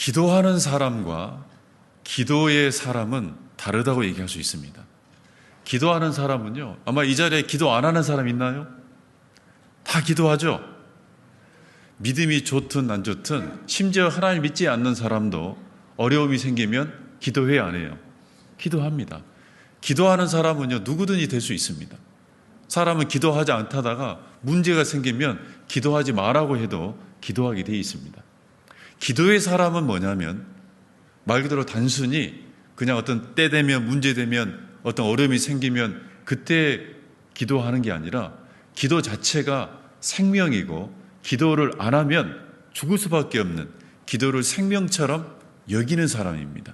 기도하는 사람과 기도의 사람은 다르다고 얘기할 수 있습니다. 기도하는 사람은요, 아마 이 자리에 기도 안 하는 사람 있나요? 다 기도하죠. 믿음이 좋든 안 좋든, 심지어 하나님 믿지 않는 사람도 어려움이 생기면 기도해야 안 해요. 기도합니다. 기도하는 사람은요, 누구든지 될 수 있습니다. 사람은 기도하지 않다가 문제가 생기면 기도하지 말라고 해도 기도하게 되어 있습니다. 기도의 사람은 뭐냐면 말 그대로 단순히 그냥 어떤 때 되면, 문제 되면, 어떤 어려움이 생기면 그때 기도하는 게 아니라 기도 자체가 생명이고, 기도를 안 하면 죽을 수밖에 없는, 기도를 생명처럼 여기는 사람입니다.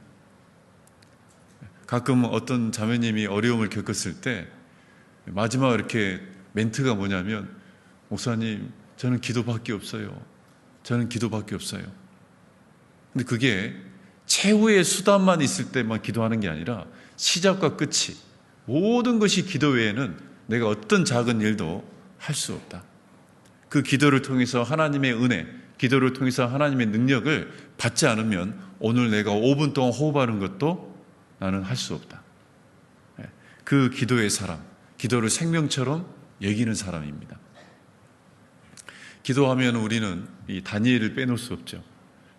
가끔 어떤 자매님이 어려움을 겪었을 때 마지막 이렇게 멘트가 뭐냐면, 목사님, 저는 기도밖에 없어요. 저는 기도밖에 없어요. 근데 그게 최후의 수단만 있을 때만 기도하는 게 아니라 시작과 끝이, 모든 것이 기도 외에는 내가 어떤 작은 일도 할 수 없다. 그 기도를 통해서 하나님의 은혜, 기도를 통해서 하나님의 능력을 받지 않으면 오늘 내가 5분 동안 호흡하는 것도 나는 할 수 없다. 그 기도의 사람, 기도를 생명처럼 여기는 사람입니다. 기도하면 우리는 이 다니엘을 빼놓을 수 없죠.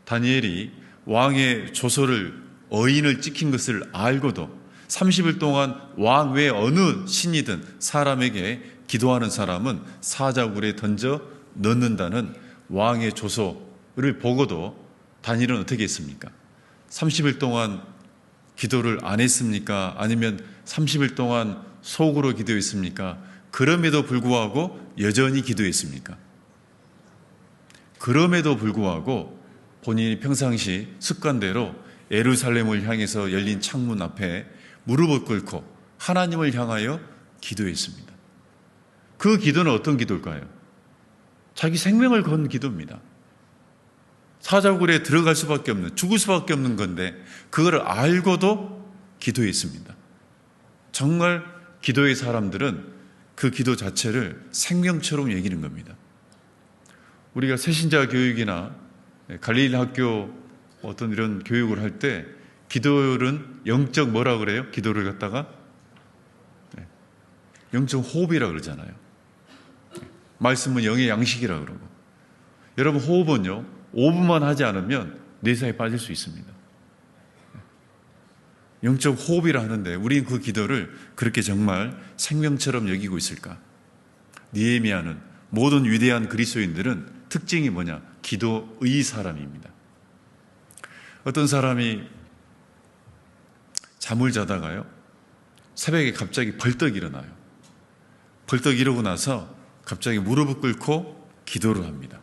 다니엘이 왕의 조서를, 어인을 찍힌 것을 알고도 30일 동안 왕 외 어느 신이든 사람에게 기도하는 사람은 사자굴에 던져 넣는다는 왕의 조서를 보고도 다니엘은 어떻게 했습니까? 30일 동안 기도를 안 했습니까? 아니면 30일 동안 속으로 기도했습니까? 그럼에도 불구하고 여전히 기도했습니까? 그럼에도 불구하고 본인이 평상시 습관대로 예루살렘을 향해서 열린 창문 앞에 무릎을 꿇고 하나님을 향하여 기도했습니다. 그 기도는 어떤 기도일까요? 자기 생명을 건 기도입니다. 사자굴에 들어갈 수밖에 없는, 죽을 수밖에 없는 건데 그걸 알고도 기도했습니다. 정말 기도의 사람들은 그 기도 자체를 생명처럼 여기는 겁니다. 우리가 새신자 교육이나 갈릴리 학교 어떤 이런 교육을 할 때 기도는 영적 뭐라 그래요? 기도를 갖다가 영적 호흡이라 그러잖아요. 말씀은 영의 양식이라 그러고. 여러분, 호흡은요 5분만 하지 않으면 뇌사에 빠질 수 있습니다. 영적 호흡이라 하는데 우리는 그 기도를 그렇게 정말 생명처럼 여기고 있을까? 느헤미야는, 모든 위대한 그리스도인들은 특징이 뭐냐? 기도의 사람입니다. 어떤 사람이 잠을 자다가요, 새벽에 갑자기 벌떡 일어나요. 벌떡 이러고 나서 갑자기 무릎을 꿇고 기도를 합니다.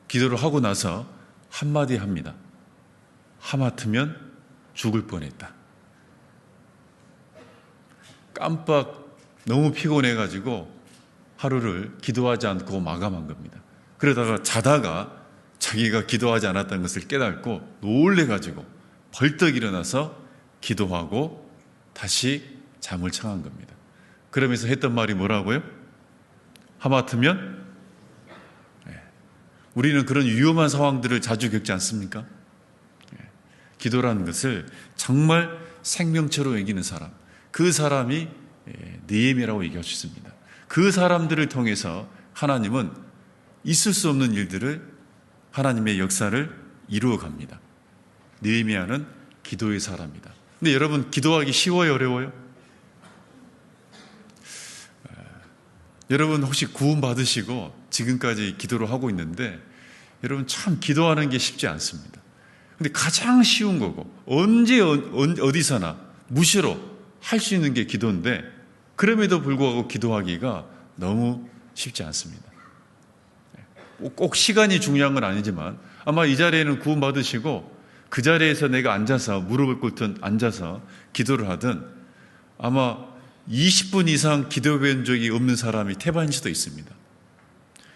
기도를 하고 나서 한마디 합니다. 하마터면 죽을 뻔했다. 깜빡 너무 피곤해가지고 하루를 기도하지 않고 마감한 겁니다. 그러다가 자다가 자기가 기도하지 않았다는 것을 깨닫고 놀래가지고 벌떡 일어나서 기도하고 다시 잠을 청한 겁니다. 그러면서 했던 말이 뭐라고요? 하마터면, 우리는 그런 위험한 상황들을 자주 겪지 않습니까? 기도라는 것을 정말 생명처럼 여기는 사람, 그 사람이 느헤미야라고 얘기할 수 있습니다. 그 사람들을 통해서 하나님은 있을 수 없는 일들을, 하나님의 역사를 이루어 갑니다. 느헤미야는 기도의 사람이다. 근데 여러분, 기도하기 쉬워요, 어려워요? 여러분 혹시 구원 받으시고 지금까지 기도를 하고 있는데 여러분 참 기도하는 게 쉽지 않습니다. 근데 가장 쉬운 거고 언제 어디서나 무시로 할 수 있는 게 기도인데 그럼에도 불구하고 기도하기가 너무 쉽지 않습니다. 꼭 시간이 중요한 건 아니지만 아마 이 자리에는 구원 받으시고 그 자리에서 내가 앉아서 무릎을 꿇든 앉아서 기도를 하든 아마 20분 이상 기도해본 적이 없는 사람이 태반일 수도 있습니다.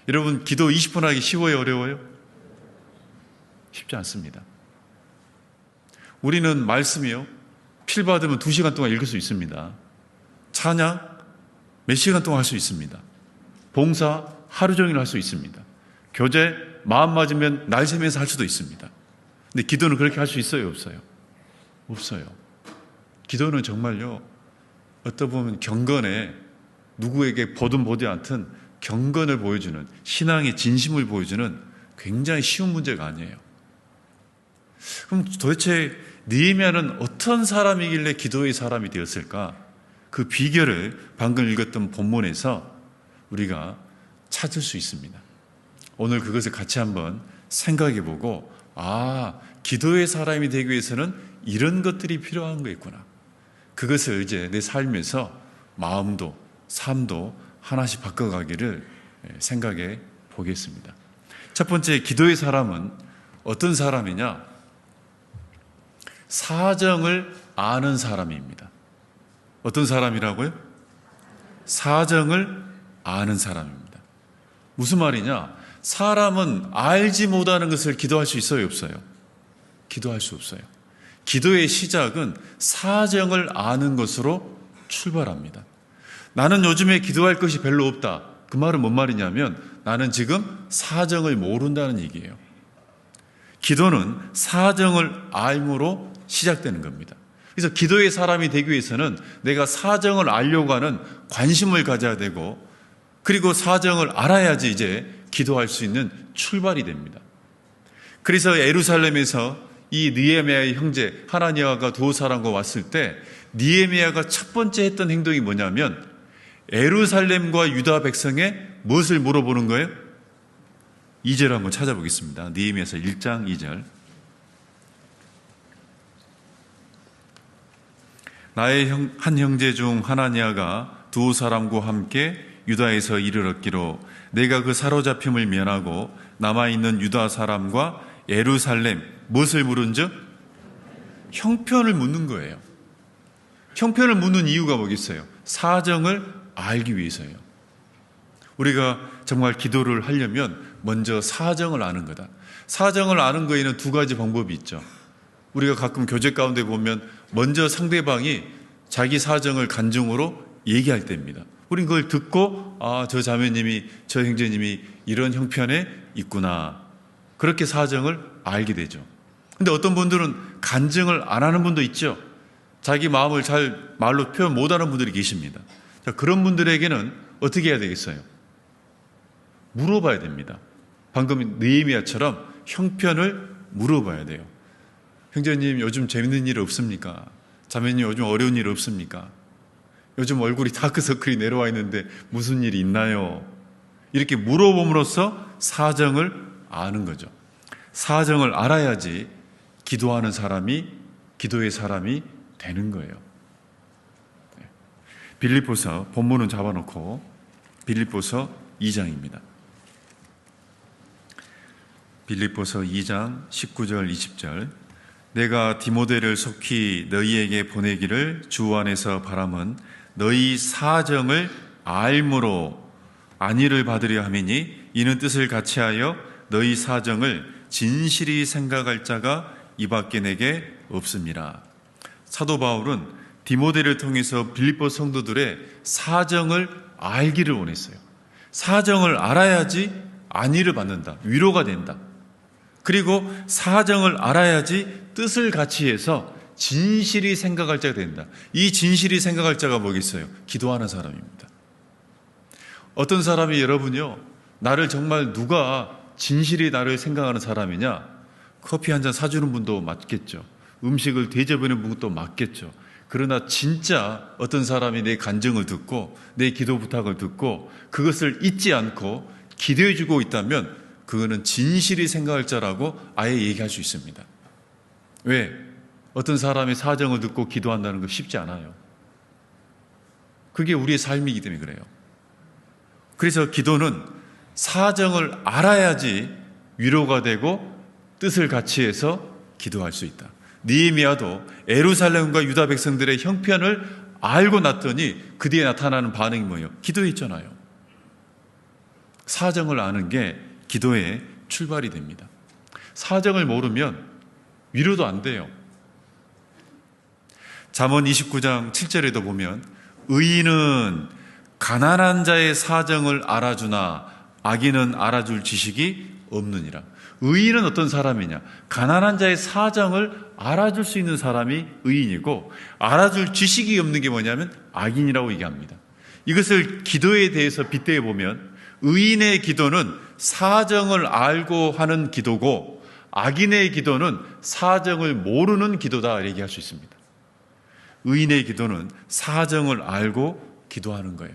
여러분, 기도 20분 하기 쉬워요, 어려워요? 쉽지 않습니다. 우리는 말씀이요, 필 받으면 2시간 동안 읽을 수 있습니다. 찬양 몇 시간 동안 할 수 있습니다. 봉사 하루 종일 할 수 있습니다. 교제 마음 맞으면 날 새면서 할 수도 있습니다. 근데 기도는 그렇게 할 수 있어요, 없어요? 없어요. 기도는 정말요, 어떻게 보면 경건에 누구에게 보든 보지 않든 경건을 보여주는, 신앙의 진심을 보여주는 굉장히 쉬운 문제가 아니에요. 그럼 도대체 느헤미야는 어떤 사람이길래 기도의 사람이 되었을까? 그 비결을 방금 읽었던 본문에서 우리가 찾을 수 있습니다. 오늘 그것을 같이 한번 생각해 보고, 기도의 사람이 되기 위해서는 이런 것들이 필요한 거였구나. 그것을 이제 내 삶에서 마음도 삶도 하나씩 바꿔가기를 생각해 보겠습니다. 첫 번째, 기도의 사람은 어떤 사람이냐? 사정을 아는 사람입니다. 어떤 사람이라고요? 사정을 아는 사람입니다. 무슨 말이냐? 사람은 알지 못하는 것을 기도할 수 있어요, 없어요? 기도할 수 없어요. 기도의 시작은 사정을 아는 것으로 출발합니다. 나는 요즘에 기도할 것이 별로 없다. 그 말은 뭔 말이냐면 나는 지금 사정을 모른다는 얘기예요. 기도는 사정을 알므로 시작되는 겁니다. 그래서 기도의 사람이 되기 위해서는 내가 사정을 알려고 하는 관심을 가져야 되고, 그리고 사정을 알아야지 이제 기도할 수 있는 출발이 됩니다. 그래서 예루살렘에서 이 느헤미야의 형제 하나니아가 두 사람과 왔을 때 느헤미야가 첫 번째 했던 행동이 뭐냐면 예루살렘과 유다 백성에 무엇을 물어보는 거예요? 2절 한번 찾아보겠습니다. 느헤미야서 1장 2절. 나의 한 형제 중 하나니아가 두 사람과 함께 유다에서 이르렀기로 내가 그 사로잡힘을 면하고 남아있는 유다 사람과 예루살렘 무엇을 물은즉 형편을 묻는 거예요. 형편을 묻는 이유가 뭐겠어요? 사정을 알기 위해서예요. 우리가 정말 기도를 하려면 먼저 사정을 아는 거다. 사정을 아는 거에는 두 가지 방법이 있죠. 우리가 가끔 교제 가운데 보면 먼저 상대방이 자기 사정을 간증으로 얘기할 때입니다. 우린 그걸 듣고 저 자매님이, 저 형제님이 이런 형편에 있구나. 그렇게 사정을 알게 되죠. 근데 어떤 분들은 간증을 안 하는 분도 있죠. 자기 마음을 잘 말로 표현 못하는 분들이 계십니다. 자, 그런 분들에게는 어떻게 해야 되겠어요? 물어봐야 됩니다. 방금 느헤미야처럼 형편을 물어봐야 돼요. 형제님, 요즘 재밌는 일 없습니까? 자매님, 요즘 어려운 일 없습니까? 요즘 얼굴이 다크서클이 내려와 있는데 무슨 일이 있나요? 이렇게 물어봄으로써 사정을 아는 거죠. 사정을 알아야지 기도하는 사람이, 기도의 사람이 되는 거예요. 빌립보서, 본문은 잡아놓고 빌립보서 2장입니다. 빌립보서 2장 19절 20절. 내가 디모데를 속히 너희에게 보내기를 주 안에서 바람은 너희 사정을 알므로 안위를 받으려 함이니 이는 뜻을 같이하여 너희 사정을 진실히 생각할 자가 이밖에 내게 없습니다. 사도 바울은 디모데를 통해서 빌립보 성도들의 사정을 알기를 원했어요. 사정을 알아야지 안위를 받는다, 위로가 된다. 그리고 사정을 알아야지 뜻을 같이 해서 진실이 생각할 자가 된다. 이 진실이 생각할 자가 뭐겠어요? 기도하는 사람입니다. 어떤 사람이 여러분요, 나를 정말 누가 진실이 나를 생각하는 사람이냐? 커피 한 잔 사주는 분도 맞겠죠. 음식을 대접하는 분도 맞겠죠. 그러나 진짜 어떤 사람이 내 간증을 듣고 내 기도 부탁을 듣고 그것을 잊지 않고 기도해 주고 있다면 그거는 진실이 생각할 자라고 아예 얘기할 수 있습니다. 왜? 어떤 사람의 사정을 듣고 기도한다는 거 쉽지 않아요. 그게 우리의 삶이기 때문에 그래요. 그래서 기도는 사정을 알아야지 위로가 되고 뜻을 같이 해서 기도할 수 있다. 느헤미야도 예루살렘과 유다 백성들의 형편을 알고 났더니 그 뒤에 나타나는 반응이 뭐예요? 기도했잖아요. 사정을 아는 게 기도의 출발이 됩니다. 사정을 모르면 위로도 안 돼요. 잠언 29장 7절에도 보면 의인은 가난한 자의 사정을 알아주나 악인은 알아줄 지식이 없느니라. 의인은 어떤 사람이냐? 가난한 자의 사정을 알아줄 수 있는 사람이 의인이고, 알아줄 지식이 없는 게 뭐냐면 악인이라고 얘기합니다. 이것을 기도에 대해서 빗대어 보면 의인의 기도는 사정을 알고 하는 기도고, 악인의 기도는 사정을 모르는 기도다 얘기할 수 있습니다. 의인의 기도는 사정을 알고 기도하는 거예요.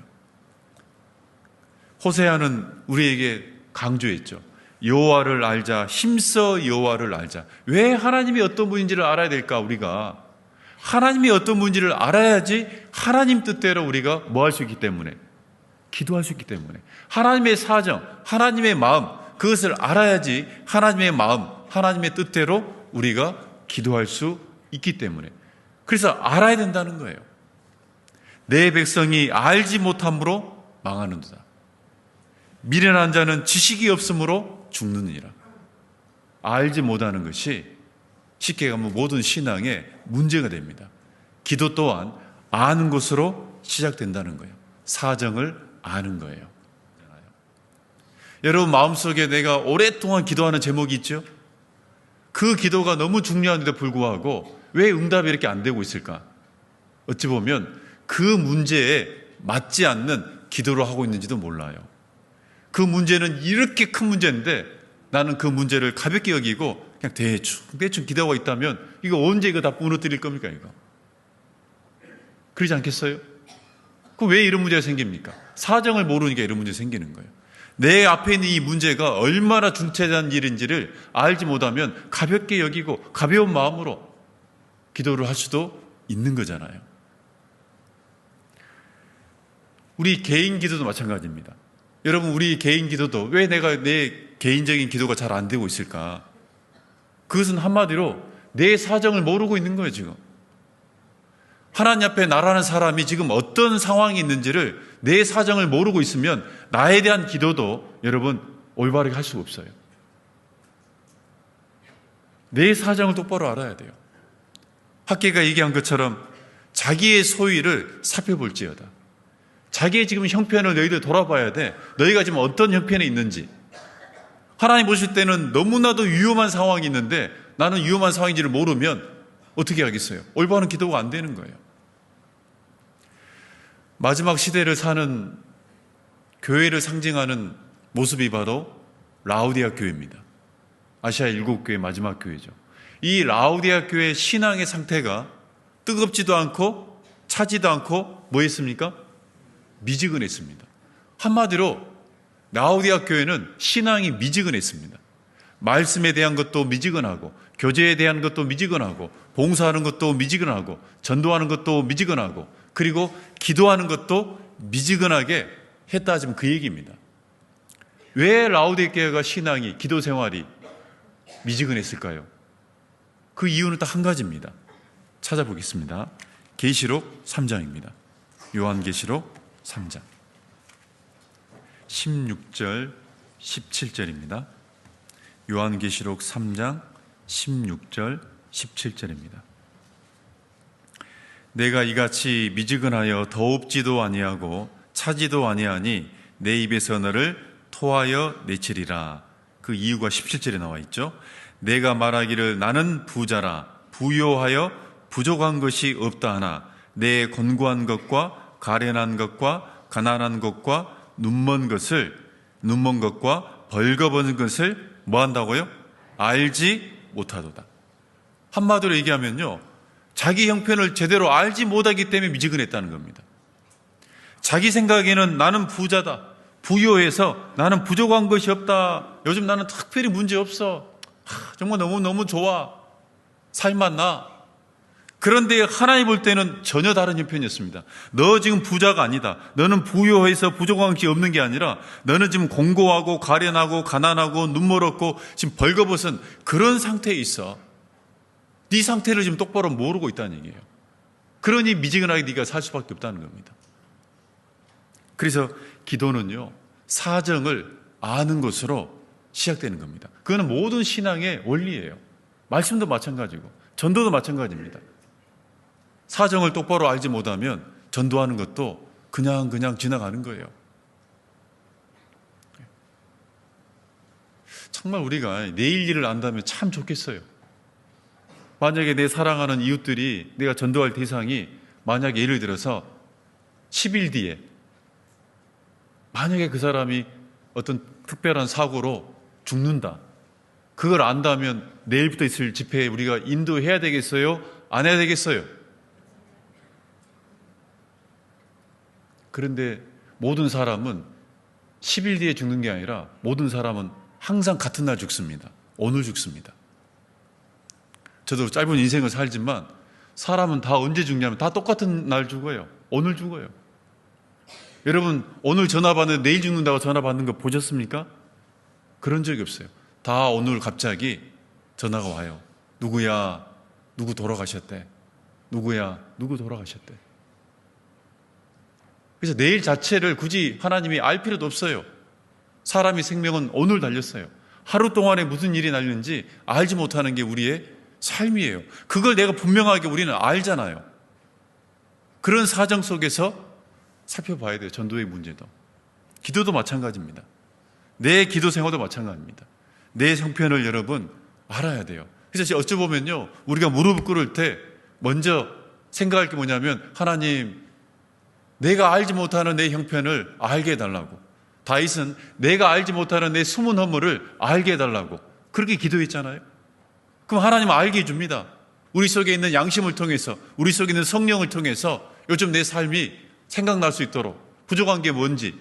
호세아는 우리에게 강조했죠. 여호와를 알자, 힘써 여호와를 알자. 왜 하나님이 어떤 분인지를 알아야 될까? 우리가 하나님이 어떤 분인지를 알아야지 하나님 뜻대로 우리가 뭐 할 수 있기 때문에, 기도할 수 있기 때문에, 하나님의 사정, 하나님의 마음, 그것을 알아야지 하나님의 마음, 하나님의 뜻대로 우리가 기도할 수 있기 때문에. 그래서 알아야 된다는 거예요. 내 백성이 알지 못함으로 망하는도다. 미련한 자는 지식이 없으므로 죽느니라. 알지 못하는 것이 쉽게 가면 모든 신앙의 문제가 됩니다. 기도 또한 아는 것으로 시작된다는 거예요. 사정을 아는 거예요. 여러분 마음속에 내가 오랫동안 기도하는 제목이 있죠? 그 기도가 너무 중요한데도 불구하고 왜 응답이 이렇게 안 되고 있을까? 어찌 보면 그 문제에 맞지 않는 기도를 하고 있는지도 몰라요. 그 문제는 이렇게 큰 문제인데 나는 그 문제를 가볍게 여기고 그냥 대충 기도하고 있다면 이거 언제 이거 다 무너뜨릴 겁니까? 이거 그러지 않겠어요? 그 왜 이런 문제가 생깁니까? 사정을 모르니까 이런 문제가 생기는 거예요. 내 앞에 있는 이 문제가 얼마나 중차대한 일인지를 알지 못하면 가볍게 여기고 가벼운 마음으로 기도를 할 수도 있는 거잖아요. 우리 개인 기도도 마찬가지입니다. 여러분 우리 개인 기도도 왜 내가 내 개인적인 기도가 잘 안 되고 있을까? 그것은 한마디로 내 사정을 모르고 있는 거예요. 지금 하나님 앞에 나라는 사람이 지금 어떤 상황이 있는지를 내 사정을 모르고 있으면 나에 대한 기도도 여러분 올바르게 할 수가 없어요. 내 사정을 똑바로 알아야 돼요. 학계가 얘기한 것처럼 자기의 소위를 살펴볼지어다. 자기의 지금 형편을 너희들 돌아봐야 돼. 너희가 지금 어떤 형편에 있는지. 하나님 보실 때는 너무나도 위험한 상황이 있는데 나는 위험한 상황인지를 모르면 어떻게 하겠어요? 올바른 기도가 안 되는 거예요. 마지막 시대를 사는 교회를 상징하는 모습이 바로 라우디아 교회입니다. 아시아 7교회 마지막 교회죠. 이 라우디아 교회의 신앙의 상태가 뜨겁지도 않고 차지도 않고 뭐 했습니까? 미지근했습니다. 한마디로 라우디아 교회는 신앙이 미지근했습니다. 말씀에 대한 것도 미지근하고 교제에 대한 것도 미지근하고 봉사하는 것도 미지근하고 전도하는 것도 미지근하고 그리고 기도하는 것도 미지근하게 했다 지금 그 얘기입니다. 왜 라우디아 교회가 신앙이 기도 생활이 미지근했을까요? 그 이유는 딱 한 가지입니다. 찾아보겠습니다. 계시록 3장입니다. 요한계시록 3장 16절 17절입니다. 요한계시록 3장 16절 17절입니다. 내가 이같이 미지근하여 더웁지도 아니하고 차지도 아니하니 내 입에서 너를 토하여 내치리라. 그 이유가 17절에 나와 있죠. 내가 말하기를 나는 부자라 부요하여 부족한 것이 없다 하나 내 곤고한 것과 가련한 것과 가난한 것과 눈먼 것과 벌거벗은 것을 뭐 한다고요? 알지 못하도다. 한마디로 얘기하면요, 자기 형편을 제대로 알지 못하기 때문에 미지근했다는 겁니다. 자기 생각에는 나는 부자다, 부유해서 나는 부족한 것이 없다, 요즘 나는 특별히 문제 없어, 정말 너무 좋아, 삶만 나. 그런데 하나님 볼 때는 전혀 다른 형편이었습니다. 너 지금 부자가 아니다. 너는 부유해서 부족한 것이 없는 게 아니라 너는 지금 공고하고 가련하고 가난하고 눈멀었고 지금 벌거벗은 그런 상태에 있어. 네 상태를 지금 똑바로 모르고 있다는 얘기예요. 그러니 미지근하게 네가 살 수밖에 없다는 겁니다. 그래서 기도는요, 사정을 아는 것으로 시작되는 겁니다. 그거는 모든 신앙의 원리예요. 말씀도 마찬가지고 전도도 마찬가지입니다. 사정을 똑바로 알지 못하면 전도하는 것도 그냥 지나가는 거예요. 참 정말 우리가 내일 일을 안다면 참 좋겠어요. 만약에 내 사랑하는 이웃들이, 내가 전도할 대상이 만약에 예를 들어서 10일 뒤에 만약에 그 사람이 어떤 특별한 사고로 죽는다. 그걸 안다면 내일부터 있을 집회에 우리가 인도해야 되겠어요? 안 해야 되겠어요? 그런데 모든 사람은 10일 뒤에 죽는 게 아니라 모든 사람은 항상 같은 날 죽습니다. 오늘 죽습니다. 저도 짧은 인생을 살지만 사람은 다 언제 죽냐면 다 똑같은 날 죽어요. 오늘 죽어요. 여러분, 오늘 전화 받는데 내일 죽는다고 전화 받는 거 보셨습니까? 그런 적이 없어요. 다 오늘 갑자기 전화가 와요. 누구야, 누구 돌아가셨대. 누구야, 누구 돌아가셨대. 그래서 내일 자체를 굳이 하나님이 알 필요도 없어요. 사람의 생명은 오늘 달렸어요. 하루 동안에 무슨 일이 날렸는지 알지 못하는 게 우리의 삶이에요. 그걸 내가 분명하게 우리는 알잖아요. 그런 사정 속에서 살펴봐야 돼요. 전도의 문제도. 기도도 마찬가지입니다. 내 기도 생활도 마찬가지입니다. 내 형편을 여러분 알아야 돼요. 그래서 어찌 보면요, 우리가 무릎을 꿇을 때 먼저 생각할 게 뭐냐면, 하나님, 내가 알지 못하는 내 형편을 알게 해달라고. 다윗은 내가 알지 못하는 내 숨은 허물을 알게 해달라고 그렇게 기도했잖아요. 그럼 하나님은 알게 해줍니다. 우리 속에 있는 양심을 통해서, 우리 속에 있는 성령을 통해서 요즘 내 삶이 생각날 수 있도록 부족한 게 뭔지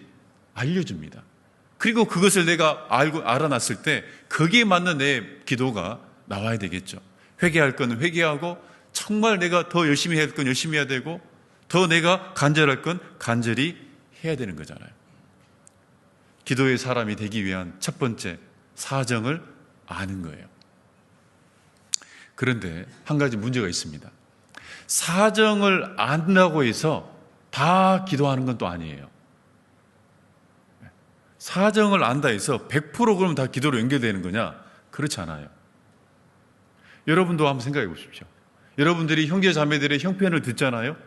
알려줍니다. 그리고 그것을 내가 알아놨을 때 거기에 맞는 내 기도가 나와야 되겠죠. 회개할 건 회개하고, 정말 내가 더 열심히 해야 할 건 열심히 해야 되고, 더 내가 간절할 건 간절히 해야 되는 거잖아요. 기도의 사람이 되기 위한 첫 번째, 사정을 아는 거예요. 그런데 한 가지 문제가 있습니다. 사정을 안다고 해서 다 기도하는 건 또 아니에요. 사정을 안다 해서 100% 그러면 다 기도로 연결되는 거냐? 그렇지 않아요. 여러분도 한번 생각해 보십시오. 여러분들이 형제 자매들의 형편을 듣잖아요.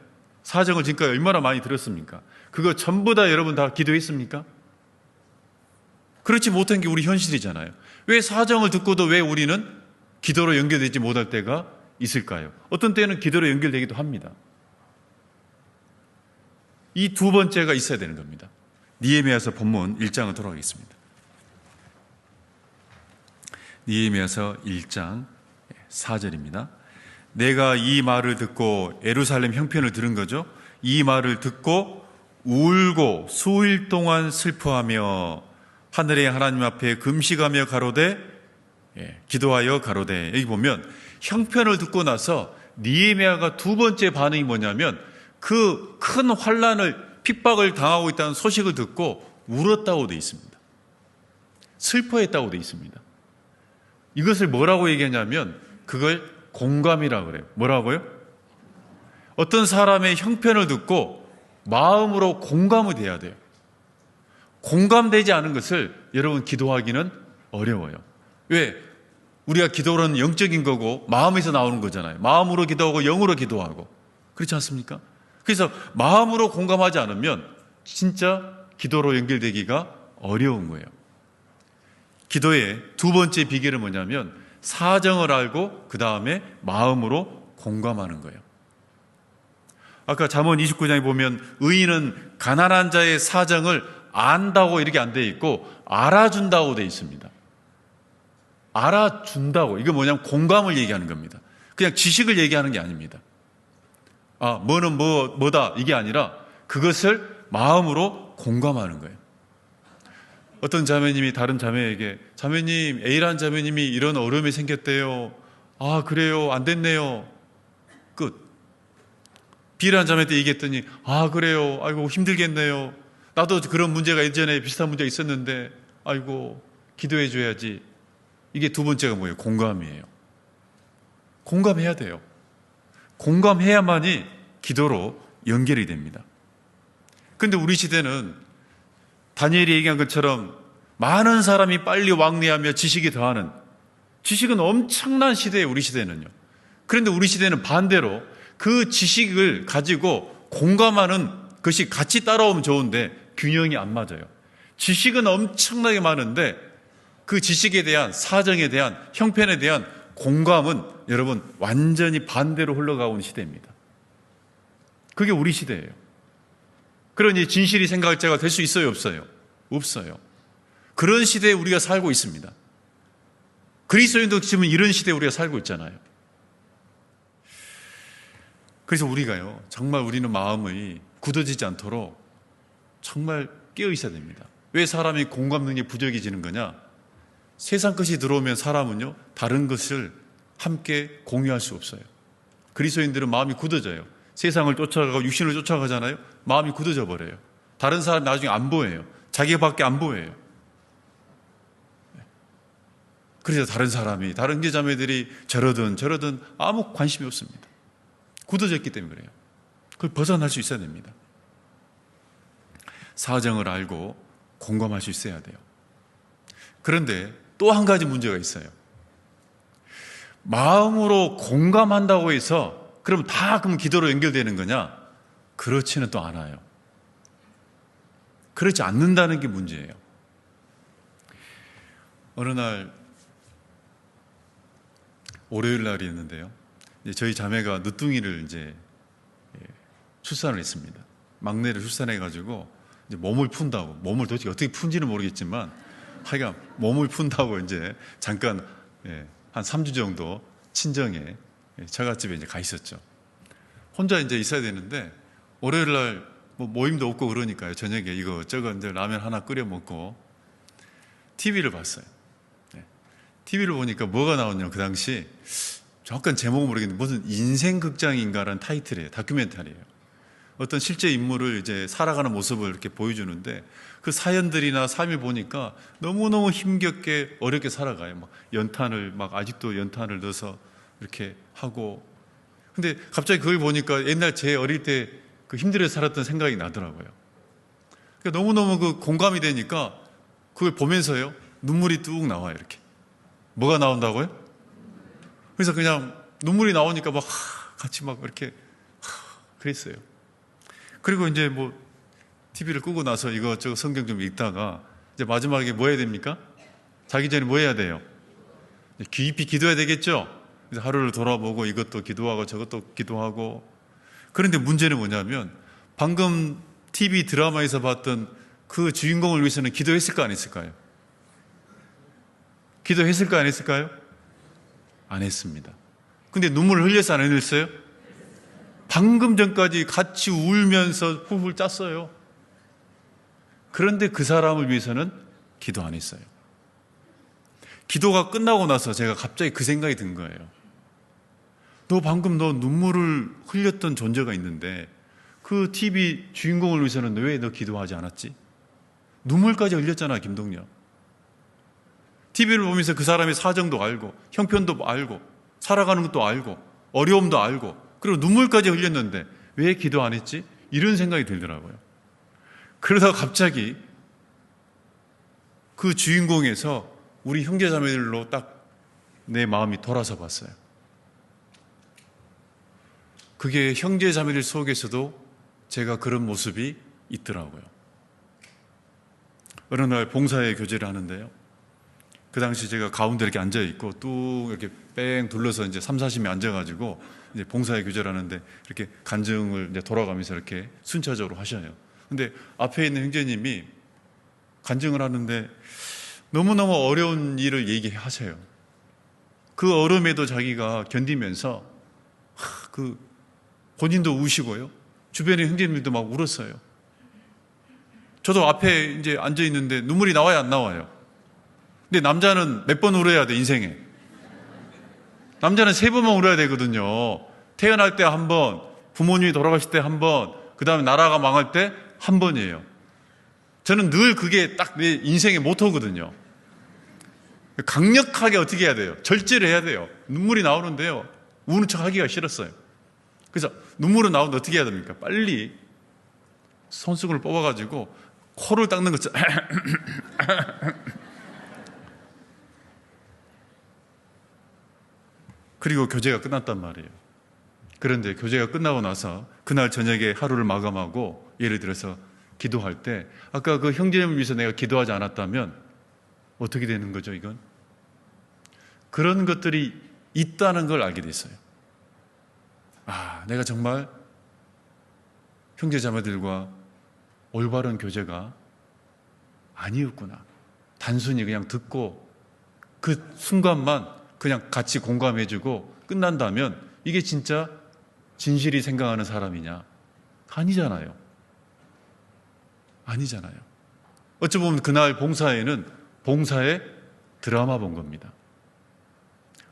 사정을 지금까지 얼마나 많이 들었습니까? 그거 전부 다 여러분 다 기도했습니까? 그렇지 못한 게 우리 현실이잖아요. 왜 사정을 듣고도 왜 우리는 기도로 연결되지 못할 때가 있을까요? 어떤 때는 기도로 연결되기도 합니다. 이 두 번째가 있어야 되는 겁니다. 느헤미야서 본문 1장을 돌아가겠습니다. 느헤미야서 1장 4절입니다. 내가 이 말을 듣고, 예루살렘 형편을 들은 거죠. 이 말을 듣고 울고 수일 동안 슬퍼하며 하늘의 하나님 앞에 금식하며 가로되, 기도하여 가로되. 여기 보면 형편을 듣고 나서 느헤미야가 두 번째 반응이 뭐냐면, 그 큰 환난을, 핍박을 당하고 있다는 소식을 듣고 울었다고 되어 있습니다. 슬퍼했다고 되어 있습니다. 이것을 뭐라고 얘기하냐면 그걸 공감이라고 그래요. 뭐라고요? 어떤 사람의 형편을 듣고 마음으로 공감이 돼야 돼요. 공감되지 않은 것을 여러분 기도하기는 어려워요. 왜? 우리가 기도는 영적인 거고 마음에서 나오는 거잖아요. 마음으로 기도하고 영으로 기도하고. 그렇지 않습니까? 그래서 마음으로 공감하지 않으면 진짜 기도로 연결되기가 어려운 거예요. 기도의 두 번째 비결은 뭐냐면 사정을 알고 그 다음에 마음으로 공감하는 거예요. 아까 잠언 29장에 보면 의인은 가난한 자의 사정을 안다고 이렇게 안 돼 있고 알아준다고 돼 있습니다. 알아준다고. 이거 뭐냐면 공감을 얘기하는 겁니다. 그냥 지식을 얘기하는 게 아닙니다. 뭐는 뭐다 이게 아니라 그것을 마음으로 공감하는 거예요. 어떤 자매님이 다른 자매에게, 자매님, A라는 자매님이 이런 어려움이 생겼대요. 아, 그래요? 안 됐네요. 끝. B라는 자매한테 얘기했더니, 아, 그래요? 아이고, 힘들겠네요. 나도 그런 문제가 예전에 비슷한 문제가 있었는데, 아이고, 기도해 줘야지. 이게 두 번째가 뭐예요? 공감이에요. 공감해야 돼요. 공감해야만이 기도로 연결이 됩니다. 그런데 우리 시대는 다니엘이 얘기한 것처럼 많은 사람이 빨리 왕래하며 지식이 더하는, 지식은 엄청난 시대예요. 우리 시대는요. 그런데 우리 시대는 반대로 그 지식을 가지고 공감하는 것이 같이 따라오면 좋은데 균형이 안 맞아요. 지식은 엄청나게 많은데 그 지식에 대한, 사정에 대한, 형편에 대한 공감은 여러분 완전히 반대로 흘러가고 있는 시대입니다. 그게 우리 시대예요. 그러니 진실이 생각할 자가 될 수 있어요, 없어요? 없어요. 그런 시대에 우리가 살고 있습니다. 그리스도인도 지금 이런 시대에 우리가 살고 있잖아요. 그래서 우리가요, 정말 우리는 마음이 굳어지지 않도록 정말 깨어 있어야 됩니다. 왜 사람이 공감 능력이 부족해지는 거냐? 세상 것이 들어오면 사람은요, 다른 것을 함께 공유할 수 없어요. 그리스도인들은 마음이 굳어져요. 세상을 쫓아가고 육신을 쫓아가잖아요. 마음이 굳어져 버려요. 다른 사람 나중에 안 보여요. 자기밖에 안 보여요. 그래서 다른 사람이, 다른 형제자매들이 저러든 아무 관심이 없습니다. 굳어졌기 때문에 그래요. 그걸 벗어날 수 있어야 됩니다. 사정을 알고 공감할 수 있어야 돼요. 그런데 또 한 가지 문제가 있어요. 마음으로 공감한다고 해서 그럼 다 그럼 기도로 연결되는 거냐? 그렇지는 또 않아요. 그렇지 않는다는 게 문제예요. 어느 날 월요일 날이었는데요. 저희 자매가 늦둥이를 이제 출산을 했습니다. 막내를 출산해가지고 이제 몸을 푼다고, 몸을 도대체 어떻게 푼지는 모르겠지만 하여간 몸을 푼다고 이제 잠깐 한 3주 정도 친정에 처갓집에 이제 가 있었죠. 혼자 이제 있어야 되는데 월요일 날 뭐 모임도 없고 그러니까요. 저녁에 이거 저거 이제 라면 하나 끓여 먹고 TV를 봤어요. TV를 보니까 뭐가 나왔냐면 그 당시 정확한 제목은 모르겠는데 무슨 인생극장인가라는 타이틀이에요. 다큐멘터리예요. 어떤 실제 인물을 이제 살아가는 모습을 이렇게 보여주는데 그 사연들이나 삶을 보니까 너무너무 힘겹게 어렵게 살아가요. 막 연탄을 막 아직도 연탄을 넣어서 이렇게 하고. 근데 갑자기 그걸 보니까 옛날 제 어릴 때 그 힘들어 살았던 생각이 나더라고요. 그러니까 너무너무 그 공감이 되니까 그걸 보면서요 눈물이 뚝 나와요. 이렇게. 뭐가 나온다고요? 그래서 그냥 눈물이 나오니까 막 같이 막 이렇게 그랬어요. 그리고 이제 뭐 TV를 끄고 나서 이것저것 성경 좀 읽다가 이제 마지막에 뭐 해야 됩니까? 자기 전에 뭐 해야 돼요? 깊이 기도해야 되겠죠? 그래서 하루를 돌아보고 이것도 기도하고 저것도 기도하고. 그런데 문제는 뭐냐면 방금 TV 드라마에서 봤던 그 주인공을 위해서는 기도했을까 안 했을까요? 기도했을까 안 했을까요? 안 했습니다. 근데 눈물을 흘렸어 안 흘렸어요? 방금 전까지 같이 울면서 훌훌 짰어요. 그런데 그 사람을 위해서는 기도 안 했어요. 기도가 끝나고 나서 제가 갑자기 그 생각이 든 거예요. 너 방금 너 눈물을 흘렸던 존재가 있는데 그 TV 주인공을 위해서는 왜 너 기도하지 않았지? 눈물까지 흘렸잖아, 김동렬. TV를 보면서 그 사람의 사정도 알고 형편도 알고 살아가는 것도 알고 어려움도 알고 그리고 눈물까지 흘렸는데 왜 기도 안 했지? 이런 생각이 들더라고요. 그러다가 갑자기 그 주인공에서 우리 형제자매들로 딱 내 마음이 돌아서 봤어요. 그게 형제자매들 속에서도 제가 그런 모습이 있더라고요. 어느 날 봉사회 교제를 하는데요. 그 당시 제가 가운데 이렇게 앉아있고 뚝 이렇게 뺑 둘러서 이제 3, 40명 앉아가지고 이제 봉사회 교제를 하는데 이렇게 간증을 이제 돌아가면서 이렇게 순차적으로 하셔요. 근데 앞에 있는 형제님이 간증을 하는데 너무너무 어려운 일을 얘기하셔요. 그 얼음에도 자기가 견디면서 그 본인도 우시고요. 주변의 형제님들도 막 울었어요. 저도 앞에 이제 앉아 있는데 눈물이 나와요, 안 나와요? 근데 남자는 몇 번 울어야 돼, 인생에? 남자는 3번만 울어야 되거든요. 태어날 때 한 번, 부모님이 돌아가실 때 한 번, 그 다음에 나라가 망할 때 한 번이에요. 저는 늘 그게 딱 내 인생의 모토거든요. 강력하게 어떻게 해야 돼요? 절제를 해야 돼요. 눈물이 나오는데요. 우는 척 하기가 싫었어요. 그래서 눈물은 나오는데 어떻게 해야 됩니까? 빨리 손수건을 뽑아가지고 코를 닦는 것처럼 그리고 교제가 끝났단 말이에요. 그런데 교제가 끝나고 나서 그날 저녁에 하루를 마감하고 예를 들어서 기도할 때 아까 그 형제님을 위해서 내가 기도하지 않았다면 어떻게 되는 거죠, 이건? 그런 것들이 있다는 걸 알게 됐어요. 아, 내가 정말 형제자매들과 올바른 교제가 아니었구나. 단순히 그냥 듣고 그 순간만 그냥 같이 공감해주고 끝난다면 이게 진짜 진실이 생각하는 사람이냐? 아니잖아요. 아니잖아요. 어찌 보면 그날 봉사에는 봉사의 드라마 본 겁니다.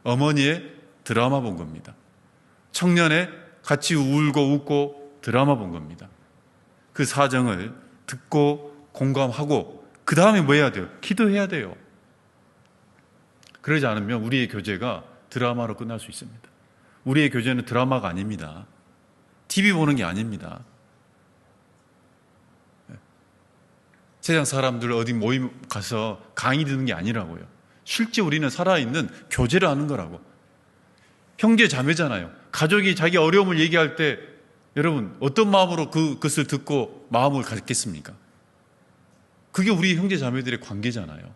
어머니의 드라마 본 겁니다. 청년의 같이 울고 웃고 드라마 본 겁니다. 그 사정을 듣고 공감하고 그 다음에 뭐 해야 돼요? 기도해야 돼요. 그러지 않으면 우리의 교제가 드라마로 끝날 수 있습니다. 우리의 교제는 드라마가 아닙니다. TV 보는 게 아닙니다. 세상 사람들 어디 모임 가서 강의 듣는 게 아니라고요. 실제 우리는 살아있는 교제를 하는 거라고. 형제 자매잖아요. 가족이 자기 어려움을 얘기할 때 여러분 어떤 마음으로 그것을 듣고 마음을 갖겠습니까? 그게 우리 형제 자매들의 관계잖아요.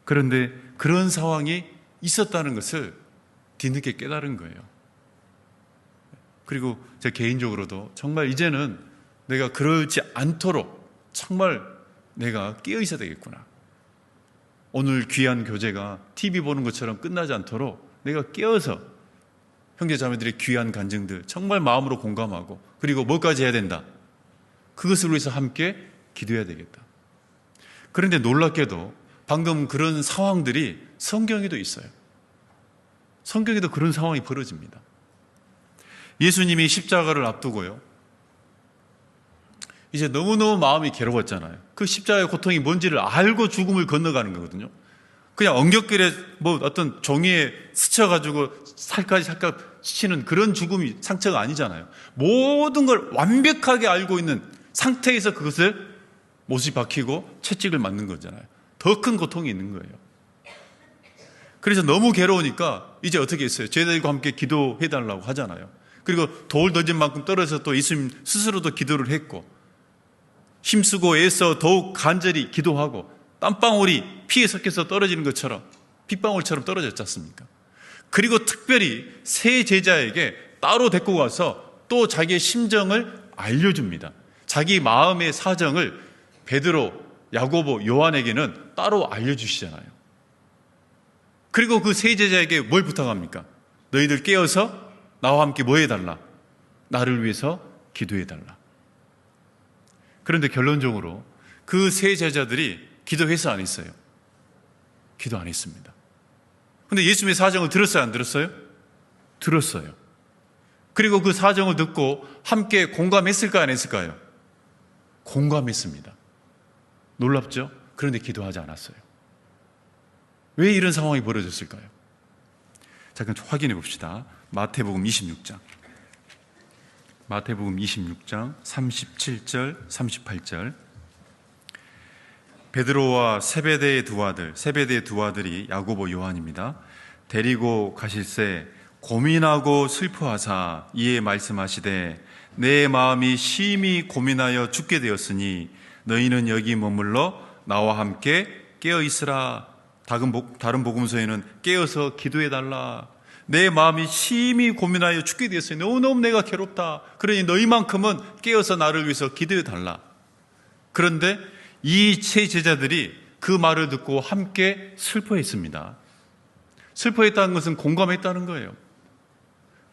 그런데 그런 상황이 있었다는 것을 뒤늦게 깨달은 거예요. 그리고 제 개인적으로도 정말 이제는 내가 그러지 않도록 정말 내가 깨어 있어야 되겠구나. 오늘 귀한 교제가 TV 보는 것처럼 끝나지 않도록 내가 깨어서 형제 자매들의 귀한 간증들 정말 마음으로 공감하고 그리고 뭐까지 해야 된다. 그것을 위해서 함께 기도해야 되겠다. 그런데 놀랍게도 방금 그런 상황들이 성경에도 있어요. 성경에도 그런 상황이 벌어집니다. 예수님이 십자가를 앞두고요. 이제 너무너무 마음이 괴로웠잖아요. 그 십자가의 고통이 뭔지를 알고 죽음을 건너가는 거거든요. 그냥 엉겹길에 뭐 어떤 종이에 스쳐가지고 살까지 치는 그런 죽음이 상처가 아니잖아요. 모든 걸 완벽하게 알고 있는 상태에서 그것을 못이 박히고 채찍을 맞는 거잖아요. 더 큰 고통이 있는 거예요. 그래서 너무 괴로우니까 이제 어떻게 했어요? 제자들과 함께 기도해달라고 하잖아요. 그리고 돌 던진 만큼 떨어져서 또 예수님 스스로도 기도를 했고 힘쓰고 애써 더욱 간절히 기도하고 땀방울이 피에 섞여서 떨어지는 것처럼 빗방울처럼 떨어졌지 않습니까? 그리고 특별히 세 제자에게 따로 데리고 가서 또 자기의 심정을 알려줍니다. 자기 마음의 사정을 베드로, 야고보, 요한에게는 따로 알려주시잖아요. 그리고 그 세 제자에게 뭘 부탁합니까? 너희들 깨어서 나와 함께 뭐 해달라? 나를 위해서 기도해달라. 그런데 결론적으로 그 세 제자들이 기도해서 안 했어요? 기도 안 했습니다. 그런데 예수님의 사정을 들었어요? 안 들었어요? 들었어요. 그리고 그 사정을 듣고 함께 공감했을까요? 안 했을까요? 공감했습니다. 놀랍죠? 그런데 기도하지 않았어요. 왜 이런 상황이 벌어졌을까요? 잠깐 확인해 봅시다. 마태복음 26장. 마태복음 26장 37절, 38절. 베드로와 세베대의 두 아들이 야고보, 요한입니다. 데리고 가실새 고민하고 슬퍼하사 이에 말씀하시되 내 마음이 심히 고민하여 죽게 되었으니 너희는 여기 머물러 나와 함께 깨어 있으라. 다른 복음서에는 깨어서 기도해달라. 내 마음이 심히 고민하여 죽게 되었으니 너무너무 내가 괴롭다. 그러니 너희만큼은 깨어서 나를 위해서 기도해달라. 그런데 이 세 제자들이 그 말을 듣고 함께 슬퍼했습니다. 슬퍼했다는 것은 공감했다는 거예요.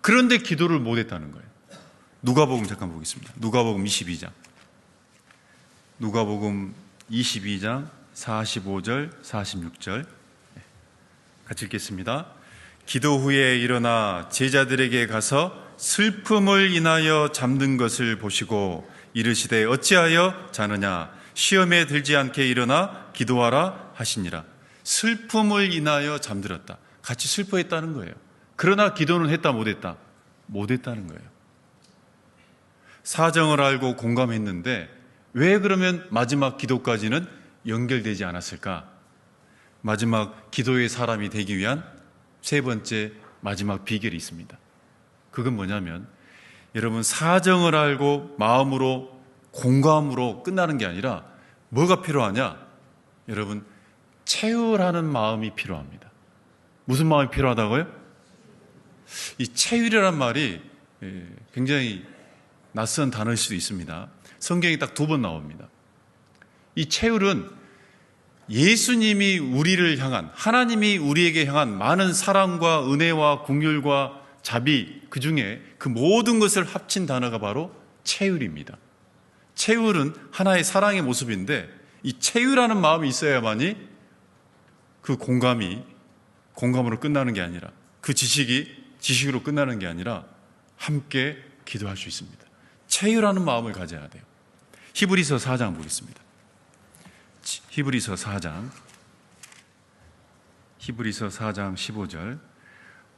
그런데 기도를 못했다는 거예요. 누가복음 잠깐 보겠습니다. 누가복음 22장. 누가복음 22장 45절, 46절 같이 읽겠습니다. 기도 후에 일어나 제자들에게 가서 슬픔을 인하여 잠든 것을 보시고 이르시되 어찌하여 자느냐 시험에 들지 않게 일어나 기도하라 하시니라. 슬픔을 인하여 잠들었다. 같이 슬퍼했다는 거예요. 그러나 기도는 했다 못했다? 못했다는 거예요. 사정을 알고 공감했는데 왜 그러면 마지막 기도까지는 연결되지 않았을까? 마지막 기도의 사람이 되기 위한 세 번째 마지막 비결이 있습니다. 그건 뭐냐면 여러분 사정을 알고 마음으로 공감으로 끝나는 게 아니라 뭐가 필요하냐? 여러분, 채울하는 마음이 필요합니다. 무슨 마음이 필요하다고요? 이 채울이라는 말이 굉장히 낯선 단어일 수도 있습니다. 성경에 딱 2번 나옵니다. 이 채울은 예수님이 우리를 향한, 하나님이 우리에게 향한 많은 사랑과 은혜와 긍휼과 자비, 그 중에 그 모든 것을 합친 단어가 바로 채울입니다. 채울은 하나의 사랑의 모습인데, 이 채울하는 마음이 있어야만이 그 공감으로 끝나는 게 아니라, 그 지식으로 끝나는 게 아니라 함께 기도할 수 있습니다. 채울하는 마음을 가져야 돼요. 히브리서 4장 보겠습니다. 히브리서 4장 15절.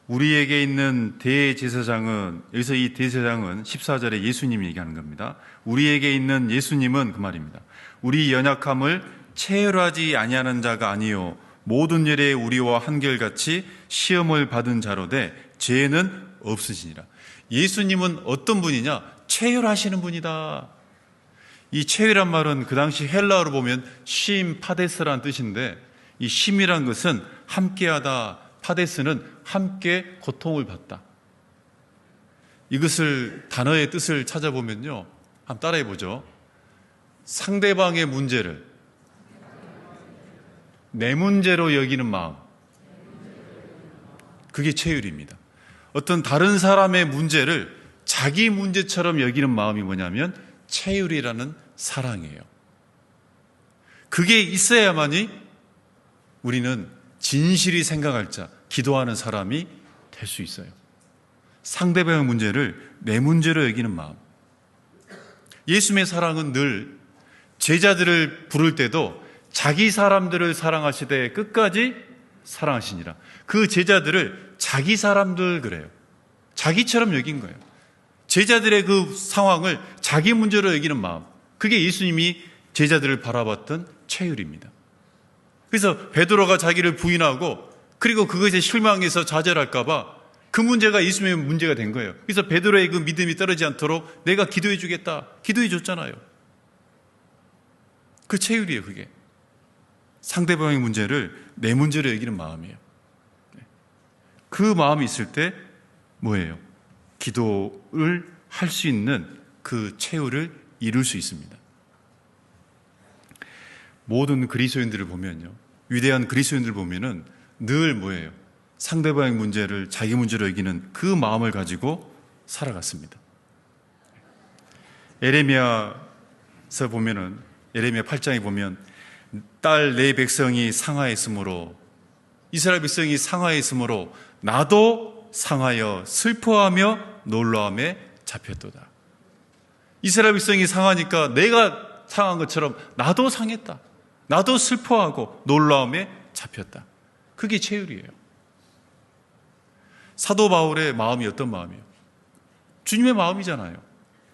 우리에게 있는 대제사장은, 여기서 이 대제사장은 14절에 예수님이 얘기하는 겁니다. 우리에게 있는 예수님은, 그 말입니다, 우리 연약함을 체혈하지 아니하는 자가 아니요 모든 일에 우리와 한결같이 시험을 받은 자로되 죄는 없으시니라. 예수님은 어떤 분이냐? 체혈하시는 분이다. 이 체혈이란 말은 그 당시 헬라어로 보면 쉼, 파데스라는 뜻인데, 이 쉼이란 것은 함께하다, 파데스는 함께 고통을 받다. 이것을, 단어의 뜻을 찾아보면요, 한번 따라해 보죠. 상대방의 문제를 내 문제로 여기는 마음, 그게 체휼입니다. 어떤 다른 사람의 문제를 자기 문제처럼 여기는 마음이 뭐냐면 체휼이라는 사랑이에요. 그게 있어야만이 우리는 진실이 생각할 자, 기도하는 사람이 될 수 있어요. 상대방의 문제를 내 문제로 여기는 마음. 예수님의 사랑은 늘 제자들을 부를 때도 자기 사람들을 사랑하시되 끝까지 사랑하시니라. 그 제자들을 자기 사람들 그래요. 자기처럼 여긴 거예요. 제자들의 그 상황을 자기 문제로 여기는 마음, 그게 예수님이 제자들을 바라봤던 체휼입니다. 그래서 베드로가 자기를 부인하고 그리고 그것에 실망해서 좌절할까 봐 그 문제가 예수님의 문제가 된 거예요. 그래서 베드로의 그 믿음이 떨어지지 않도록 내가 기도해 주겠다, 기도해 줬잖아요. 그 체휼이에요. 그게 상대방의 문제를 내 문제로 여기는 마음이에요. 그 마음이 있을 때 뭐예요? 기도를 할 수 있는 그 체휼을 이룰 수 있습니다. 모든 그리스도인들을 보면요, 위대한 그리스도인들을 보면은 늘 뭐예요? 상대방의 문제를 자기 문제로 여기는 그 마음을 가지고 살아갔습니다. 에레미야서 보면은, 에레미야 8장에 보면 딸 내 백성이 상하였으므로, 이스라엘 백성이 상하였으므로 나도 상하여 슬퍼하며 놀라움에 잡혔도다. 이스라엘 백성이 상하니까 내가 상한 것처럼 나도 상했다, 나도 슬퍼하고 놀라움에 잡혔다. 그게 체휼이에요. 사도 바울의 마음이 어떤 마음이에요? 주님의 마음이잖아요.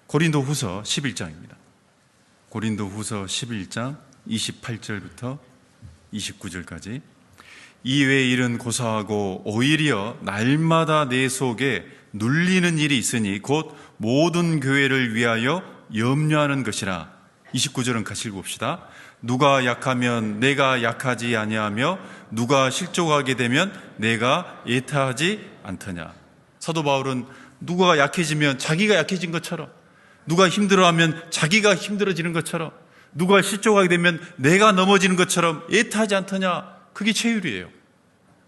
고린도 후서 11장입니다. 고린도 후서 11장 28절부터 29절까지. 이외의 일은 고사하고 오히려 날마다 내 속에 눌리는 일이 있으니 곧 모든 교회를 위하여 염려하는 것이라. 29절은 같이 읽어봅시다. 누가 약하면 내가 약하지 아니하며 누가 실족하게 되면 내가 애타하지 않더냐. 사도 바울은 누가 약해지면 자기가 약해진 것처럼, 누가 힘들어하면 자기가 힘들어지는 것처럼, 누가 실족하게 되면 내가 넘어지는 것처럼 애타하지 않더냐. 그게 체휼이에요.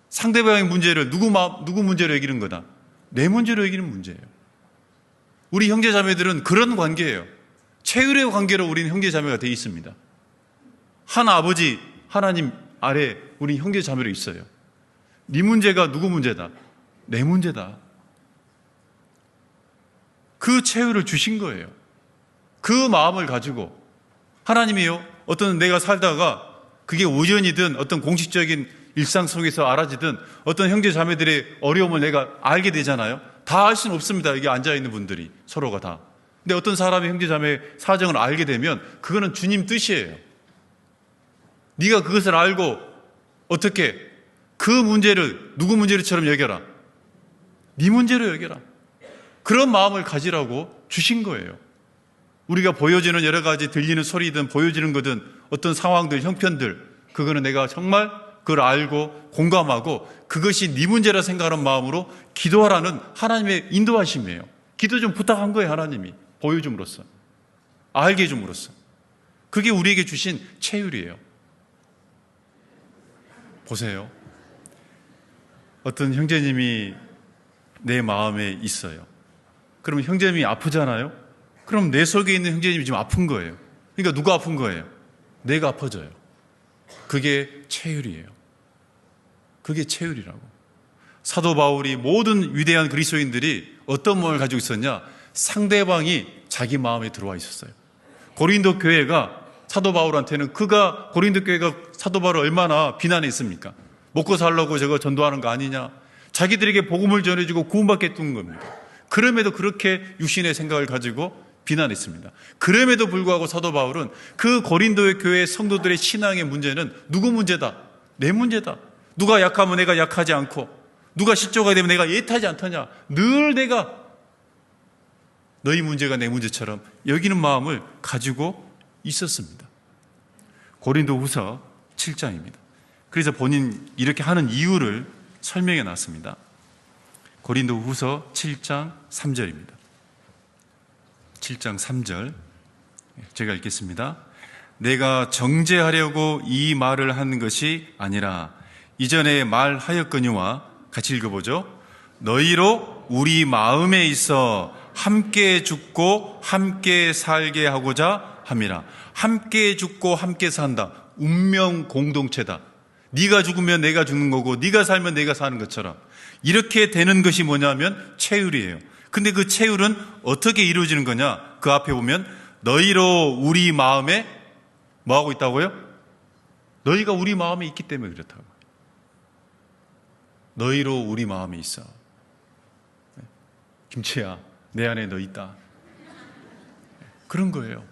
상대방의 문제를 누구 문제로 여기는 거다? 내 문제로 여기는 문제예요. 우리 형제자매들은 그런 관계예요. 체휼의 관계로 우리는 형제자매가 되어 있습니다. 한 아버지 하나님 아래 우리 형제자매로 있어요. 네 문제가 누구 문제다? 내 문제다. 그 체휼을 주신 거예요. 그 마음을 가지고 하나님이요, 어떤 내가 살다가 그게 우연이든 어떤 공식적인 일상 속에서 알아지든 어떤 형제자매들의 어려움을 내가 알게 되잖아요. 다 알 수는 없습니다. 여기 앉아있는 분들이 서로가 다. 근데 어떤 사람이 형제자매 사정을 알게 되면 그거는 주님 뜻이에요. 네가 그것을 알고 어떻게 그 문제를 누구 문제처럼 여겨라, 네 문제로 여겨라. 그런 마음을 가지라고 주신 거예요. 우리가 보여지는 여러 가지 들리는 소리든 보여지는 거든 어떤 상황들, 형편들, 그 그거는 내가 정말 그걸 알고 공감하고 그것이 네 문제라 생각하는 마음으로 기도하라는 하나님의 인도하심이에요. 기도 좀 부탁한 거예요. 하나님이 보여줌으로써, 알게 해줌으로써. 그게 우리에게 주신 체휼이에요. 보세요. 어떤 형제님이 내 마음에 있어요. 그러면 형제님이 아프잖아요. 그럼 내 속에 있는 형제님이 지금 아픈 거예요. 그러니까 누가 아픈 거예요? 내가 아파져요. 그게 체휼이에요. 그게 체휼이라고. 사도 바울이 모든 위대한 그리스도인들이 어떤 마음을 가지고 있었냐? 상대방이 자기 마음에 들어와 있었어요. 고린도 교회가 사도 바울한테는 그가 고린도 교회가 사도 바울을 얼마나 비난했습니까? 먹고 살려고 저거 전도하는 거 아니냐? 자기들에게 복음을 전해주고 구원받겠다는 겁니다. 그럼에도 그렇게 육신의 생각을 가지고 비난했습니다. 그럼에도 불구하고 사도 바울은 그 고린도의 교회 성도들의 신앙의 문제는 누구 문제다? 내 문제다. 누가 약하면 내가 약하지 않고 누가 실조가 되면 내가 예타지 않더냐? 늘 내가 너희 문제가 내 문제처럼 여기는 마음을 가지고 있었습니다. 고린도후서 7장입니다. 그래서 본인 이렇게 하는 이유를 설명해 놨습니다. 고린도후서 7장 3절입니다. 7장 3절 제가 읽겠습니다. 내가 정죄하려고 이 말을 한 것이 아니라 이전에 말하였거니와 같이 읽어보죠. 너희로 우리 마음에 있어 함께 죽고 함께 살게 하고자 함이라. 함께 죽고 함께 산다. 운명 공동체다. 네가 죽으면 내가 죽는 거고 네가 살면 내가 사는 것처럼 이렇게 되는 것이 뭐냐면 체휼이에요. 근데 그 체휼은 어떻게 이루어지는 거냐? 그 앞에 보면 너희로 우리 마음에 뭐 하고 있다고요? 너희가 우리 마음에 있기 때문에 그렇다고. 너희로 우리 마음에 있어. 김치야, 내 안에 너 있다. 그런 거예요.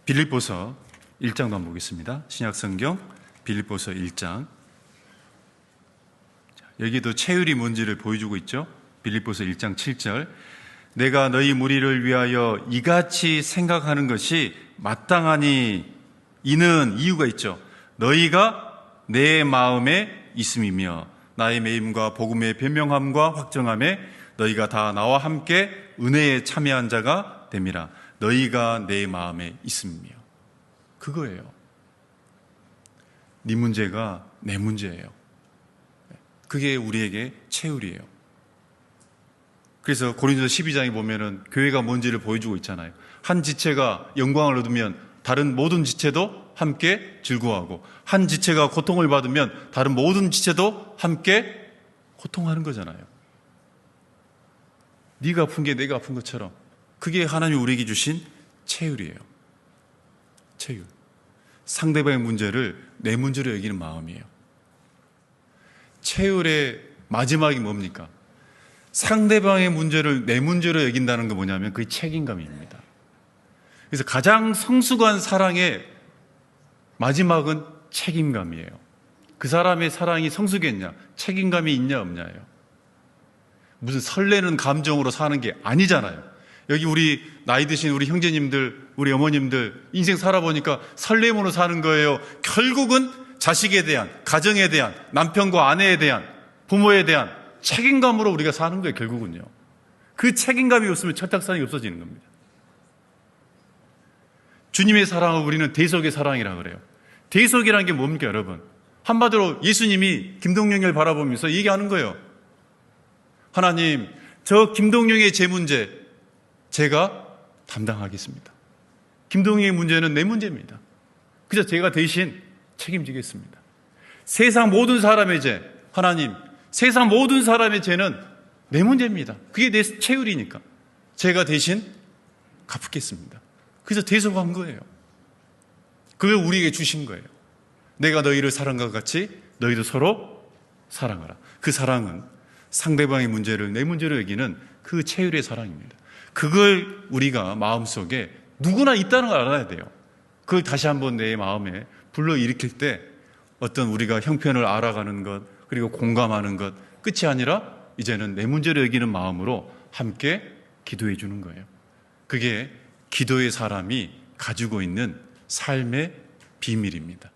빌립보서 1장도 한번 보겠습니다. 신약성경 빌립보서 1장. 여기도 체휼이 뭔지를 보여주고 있죠. 빌립보서 1장 7절. 내가 너희 무리를 위하여 이같이 생각하는 것이 마땅하니 이는 이유가 있죠. 너희가 내 마음에 있음이며 나의 매임과 복음의 변명함과 확정함에 너희가 다 나와 함께 은혜에 참여한 자가 됨이라. 너희가 내 마음에 있음이며. 그거예요. 네 문제가 내 문제예요. 그게 우리에게 체휼이에요. 그래서 고린도서 12장에 보면은 교회가 뭔지를 보여주고 있잖아요. 한 지체가 영광을 얻으면 다른 모든 지체도 함께 즐거워하고 한 지체가 고통을 받으면 다른 모든 지체도 함께 고통하는 거잖아요. 네가 아픈 게 내가 아픈 것처럼 그게 하나님이 우리에게 주신 체휼이에요. 체휼. 상대방의 문제를 내 문제로 여기는 마음이에요. 체휼의 마지막이 뭡니까? 상대방의 문제를 내 문제로 여긴다는 건 뭐냐면 그게 책임감입니다. 그래서 가장 성숙한 사랑의 마지막은 책임감이에요. 그 사람의 사랑이 성숙했냐, 책임감이 있냐 없냐예요. 무슨 설레는 감정으로 사는 게 아니잖아요. 여기 우리 나이 드신 우리 형제님들, 우리 어머님들 인생 살아보니까 설렘으로 사는 거예요. 결국은 자식에 대한, 가정에 대한, 남편과 아내에 대한, 부모에 대한 책임감으로 우리가 사는 거예요. 결국은요. 그 책임감이 없으면 철딱선이 없어지는 겁니다. 주님의 사랑을 우리는 대속의 사랑이라고 그래요. 대속이라는 게 뭡니까 여러분? 한마디로 예수님이 김동영을 바라보면서 얘기하는 거예요. 하나님, 저 김동영의 제 문제 제가 담당하겠습니다. 김동영의 문제는 내 문제입니다. 그래서 제가 대신 책임지겠습니다. 세상 모든 사람의 죄, 하나님, 세상 모든 사람의 죄는 내 문제입니다. 그게 내 체휼이니까 제가 대신 갚겠습니다. 그래서 대속한 거예요. 그걸 우리에게 주신 거예요. 내가 너희를 사랑과 같이 너희도 서로 사랑하라. 그 사랑은 상대방의 문제를 내 문제로 여기는 그 체휼의 사랑입니다. 그걸 우리가 마음속에 누구나 있다는 걸 알아야 돼요. 그걸 다시 한번 내 마음에 불러일으킬 때 어떤 우리가 형편을 알아가는 것 그리고 공감하는 것 끝이 아니라 이제는 내 문제로 여기는 마음으로 함께 기도해 주는 거예요. 그게 기도의 사람이 가지고 있는 삶의 비밀입니다.